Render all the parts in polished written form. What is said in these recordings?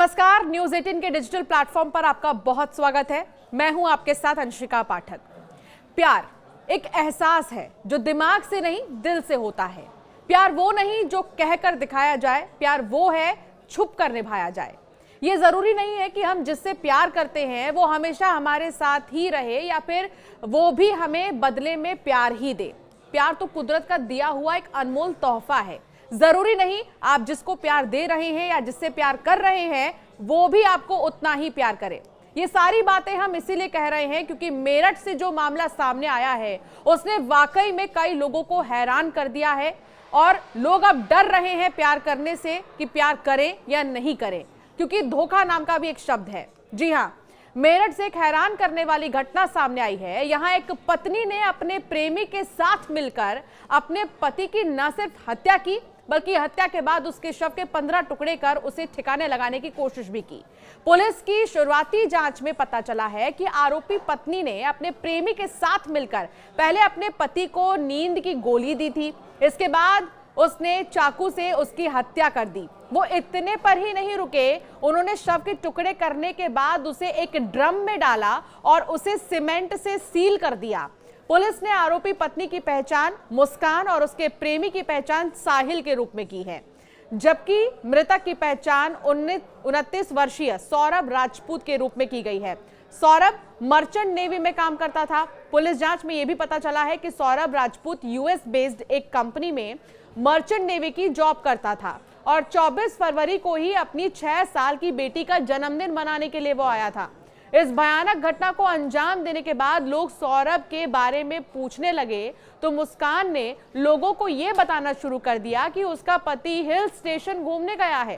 नमस्कार, न्यूज 18 के digital platform पर आपका बहुत स्वागत है। मैं हूं आपके साथ अंशिका पाठक। प्यार एक एहसास है जो दिमाग से नहीं दिल से होता है। प्यार वो नहीं जो कहकर दिखाया जाए, प्यार वो है छुप कर निभाया जाए। ये जरूरी नहीं है कि हम जिससे प्यार करते हैं वो हमेशा हमारे साथ ही रहे या फिर वो भी हमें बदले में प्यार ही दे। प्यार तो कुदरत का दिया हुआ एक अनमोल तोहफा है। जरूरी नहीं आप जिसको प्यार दे रहे हैं या जिससे प्यार कर रहे हैं वो भी आपको उतना ही प्यार करे। ये सारी बातें हम इसीलिए कह रहे हैं क्योंकि मेरठ से जो मामला सामने आया है उसने वाकई में कई लोगों को हैरान कर दिया है और लोग अब डर रहे हैं प्यार करने से कि प्यार करें या नहीं करें, क्योंकि धोखा नाम का भी एक शब्द है। जी हाँ, मेरठ से एक हैरान करने वाली घटना सामने आई है। यहाँ एक पत्नी ने अपने प्रेमी के साथ मिलकर अपने पति की न सिर्फ हत्या की बल्कि हत्या के बाद उसके शव के 15 टुकड़े कर उसे ठिकाने लगाने की कोशिश भी की। पुलिस की शुरुआती जांच में पता चला है कि आरोपी पत्नी ने अपने प्रेमी के साथ मिलकर पहले अपने पति को नींद की गोली दी थी। इसके बाद उसने चाकू से उसकी हत्या कर दी। वो इतने पर ही नहीं रुके, उन्होंने शव के टुकड़े करने के बाद उसे एक ड्रम में डाला और उसे सीमेंट से सील कर दिया। पुलिस ने आरोपी पत्नी की पहचान मुस्कान और उसके प्रेमी की पहचान साहिल के रूप में की है, जबकि मृतक की पहचान 29 वर्षीय सौरभ राजपूत के रूप में की गई है। सौरभ मर्चेंट नेवी में काम करता था। पुलिस जांच में यह भी पता चला है कि सौरभ राजपूत यूएस बेस्ड एक कंपनी में मर्चेंट नेवी की जॉब करता था और 24 फरवरी को ही अपनी 6 साल की बेटी का जन्मदिन मनाने के लिए वो आया था। इस भयानक घटना को अंजाम देने के बाद लोग सौरभ के बारे में पूछने लगे तो मुस्कान ने लोगों को यह बताना शुरू कर दिया कि उसका पति हिल स्टेशन घूमने गया है।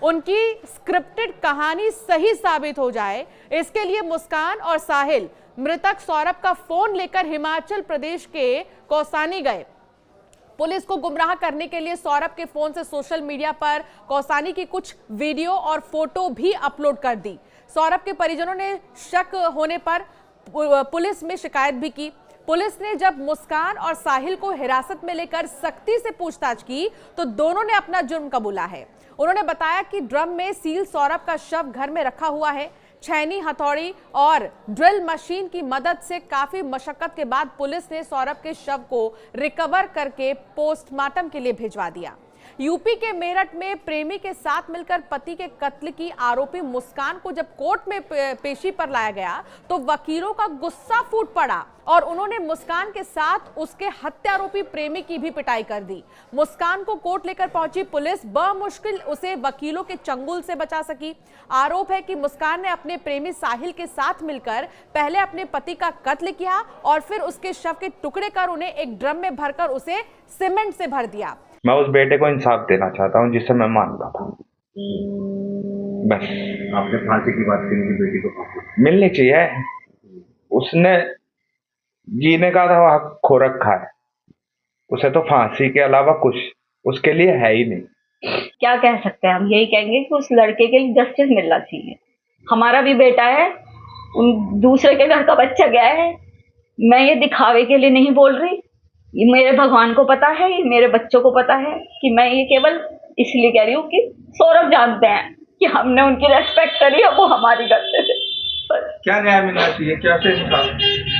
उनकी स्क्रिप्टेड कहानी सही साबित हो जाए इसके लिए मुस्कान और साहिल मृतक सौरभ का फोन लेकर हिमाचल प्रदेश के कौसानी गए। पुलिस को गुमराह करने के लिए सौरभ के फोन से सोशल मीडिया पर कौसानी की कुछ वीडियो और फोटो भी अपलोड कर दी। सौरभ के परिजनों ने शक होने पर पुलिस में शिकायत भी की। पुलिस ने जब मुस्कान और साहिल को हिरासत में लेकर सख्ती से पूछताछ की तो दोनों ने अपना जुर्म कबूला है। उन्होंने बताया कि ड्रम में सील सौरभ का शव घर में रखा हुआ है। छैनी, हथौड़ी और ड्रिल मशीन की मदद से काफी मशक्कत के बाद पुलिस ने सौरभ के शव को रिकवर करके पोस्टमार्टम के लिए भिजवा दिया। यूपी के मेरठ में प्रेमी के साथ मिलकर पति के कत्ल की आरोपी मुस्कान को जब कोर्ट में पेशी पर लाया गया तो वकीलों का गुस्सा फूट पड़ा और उन्होंने मुस्कान के साथ उसके हत्यारोपी प्रेमी की भी पिटाई कर दी। मुस्कान को कोर्ट लेकर पहुंची पुलिस बमुश्किल उसे वकीलों के चंगुल से बचा सकी। आरोप है कि मुस्कान ने अपने प्रेमी साहिल के साथ मिलकर पहले अपने पति का कत्ल किया और फिर उसके शव के टुकड़े कर उन्हें एक ड्रम में भरकर उसे सीमेंट से भर दिया। मैं उस बेटे को इंसाफ देना चाहता हूँ जिससे मैं मानता था। बस आपने फांसी की बात करी कि बेटी को फांसी मिलनी चाहिए। उसने जीने का तो हक खो रखा है, उसे तो फांसी के अलावा कुछ उसके लिए है ही नहीं। क्या कह सकते हैं हम, यही कहेंगे कि उस लड़के के लिए जस्टिस मिलना चाहिए। हमारा भी बेटा है, उन दूसरे के घर का बच्चा गया है। मैं ये दिखावे के लिए नहीं बोल रही, ये मेरे भगवान को पता है, ये मेरे बच्चों को पता है कि मैं ये केवल इसलिए कह रही हूँ कि सौरभ जानते हैं कि हमने उनकी रेस्पेक्ट करी और वो हमारी करते थे। बस क्या न्याय मिलना चाहिए, क्या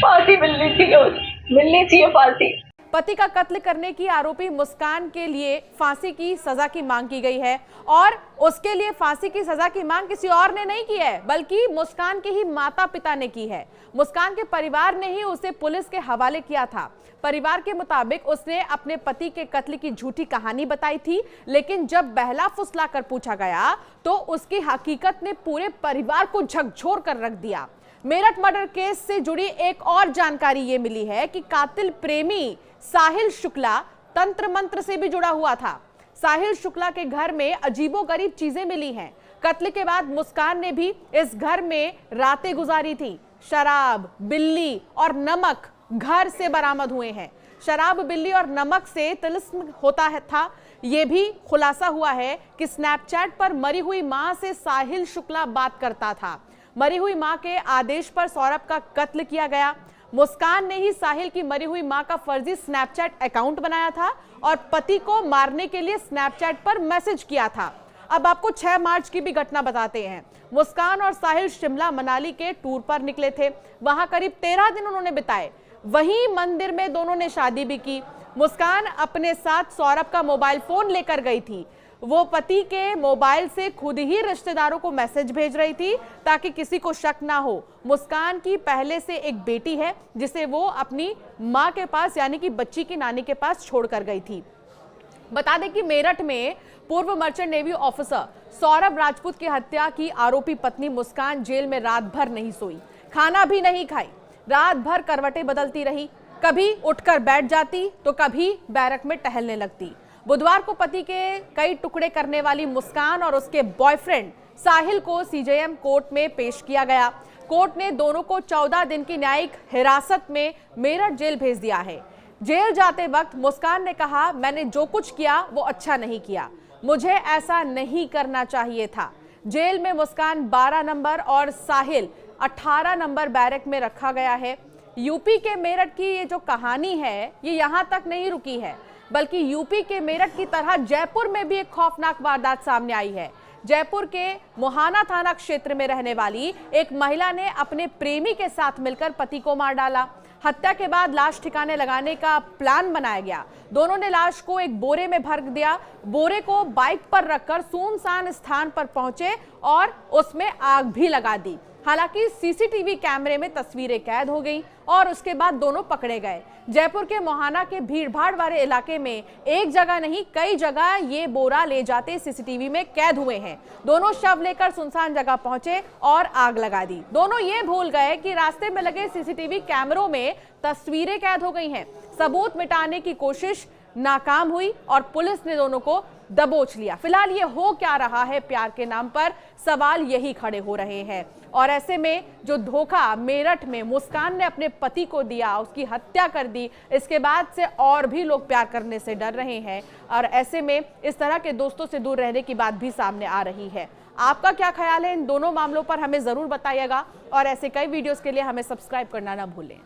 फांसी मिलनी चाहिए फांसी। पति का कत्ल करने की आरोपी मुस्कान के लिए फांसी की सजा की मांग की गई है और उसके लिए फांसी की सजा की मांग किसी और ने नहीं की है बल्कि मुस्कान के ही माता पिता ने की है। मुस्कान के परिवार ने ही उसे पुलिस के हवाले किया था। परिवार के मुताबिक उसने अपने पति के कत्ल की झूठी कहानी बताई थी, लेकिन जब बहला फुसला कर पूछा गया तो उसकी हकीकत ने पूरे परिवार को झकझोर कर रख दिया। मेरठ मर्डर केस से जुड़ी एक और जानकारी ये मिली है कि कातिल प्रेमी साहिल शुक्ला तंत्र मंत्र से भी जुड़ा हुआ था। साहिल शुक्ला के घर में अजीबोगरीब चीजें मिली हैं। कत्ल के बाद मुस्कान ने भी इस घर में रातें गुजारी थी। शराब, बिल्ली और नमक घर से बरामद हुए हैं। शराब, बिल्ली और नमक से तिलिस्म होता है था। यह भी खुलासा हुआ है कि स्नैपचैट पर मरी हुई मां से साहिल शुक्ला बात करता था। मरी हुई मां के आदेश पर सौरभ का कत्ल किया गया। मुस्कान ने ही साहिल की मरी हुई मां का फर्जी स्नैपचैट अकाउंट बनाया था और पति को मारने के लिए स्नैपचैट पर मैसेज किया था। अब आपको 6 मार्च की भी घटना बताते हैं। मुस्कान और साहिल शिमला मनाली के टूर पर निकले थे। वहां करीब 13 दिन उन्होंने बिताए। वहीं मंदिर में दोनों ने शादी भी की। मुस्कान अपने साथ सौरभ का मोबाइल फोन लेकर गई थी। वो पति के मोबाइल से खुद ही रिश्तेदारों को मैसेज भेज रही थी ताकि किसी को शक ना हो। मुस्कान की पहले से एक बेटी है जिसे वो अपनी मां के पास यानी कि बच्ची की नानी के पास छोड़कर गई थी। बता दें कि मेरठ में पूर्व merchant navy officer Saurabh Rajput की हत्या की आरोपी पत्नी मुस्कान जेल में रात भर नहीं सोई, खाना भी नहीं खाई। रात भर करवटें बदलती रही, कभी उठकर बैठ जाती तो कभी बैरक में टहलने लगती। बुधवार को पति के कई टुकड़े करने वाली मुस्कान और उसके बॉयफ्रेंड साहिल को सीजेएम कोर्ट में पेश किया गया। कोर्ट ने दोनों को 14 दिन की न्यायिक हिरासत में मेरठ जेल भेज दिया है। जेल जाते वक्त मुस्कान ने कहा, मैंने जो कुछ किया वो अच्छा नहीं किया, मुझे ऐसा नहीं करना चाहिए था। जेल में मुस्कान 12 नंबर और साहिल 18 नंबर बैरक में रखा गया है। यूपी के मेरठ की ये जो कहानी है ये यहाँ तक नहीं रुकी है, बल्कि यूपी के मेरठ की तरह जयपुर में भी एक खौफनाक वारदात सामने आई है। जयपुर के मोहाना थाना क्षेत्र में रहने वाली एक महिला ने अपने प्रेमी के साथ मिलकर पति को मार डाला। हत्या के बाद लाश ठिकाने लगाने का प्लान बनाया गया। दोनों ने लाश को एक बोरे में भर दिया। बोरे को बाइक पर रखकर सुनसान स्थान पर पहुंचे और उसमें आग भी लगा दी। हालांकि सीसीटीवी कैमरे में तस्वीरें कैद हो गई और उसके बाद दोनों पकड़े गए। जयपुर के मोहाना के भीड़भाड़ वाले इलाके में एक जगह नहीं कई जगह ये बोरा ले जाते सीसीटीवी में कैद हुए हैं। दोनों शव लेकर सुनसान जगह पहुंचे और आग लगा दी। दोनों ये भूल गए कि रास्ते में लगे सीसीटीवी कैमरों में तस्वीरें कैद हो गई हैं। सबूत मिटाने की कोशिश नाकाम हुई और पुलिस ने दोनों को दबोच लिया। फिलहाल ये हो क्या रहा है प्यार के नाम पर, सवाल यही खड़े हो रहे हैं। और ऐसे में जो धोखा मेरठ में मुस्कान ने अपने पति को दिया, उसकी हत्या कर दी, इसके बाद से और भी लोग प्यार करने से डर रहे हैं और ऐसे में इस तरह के दोस्तों से दूर रहने की बात भी सामने आ रही है। आपका क्या ख्याल है इन दोनों मामलों पर, हमें जरूर बताइएगा और ऐसे कई वीडियोस के लिए हमें सब्सक्राइब करना ना भूलें।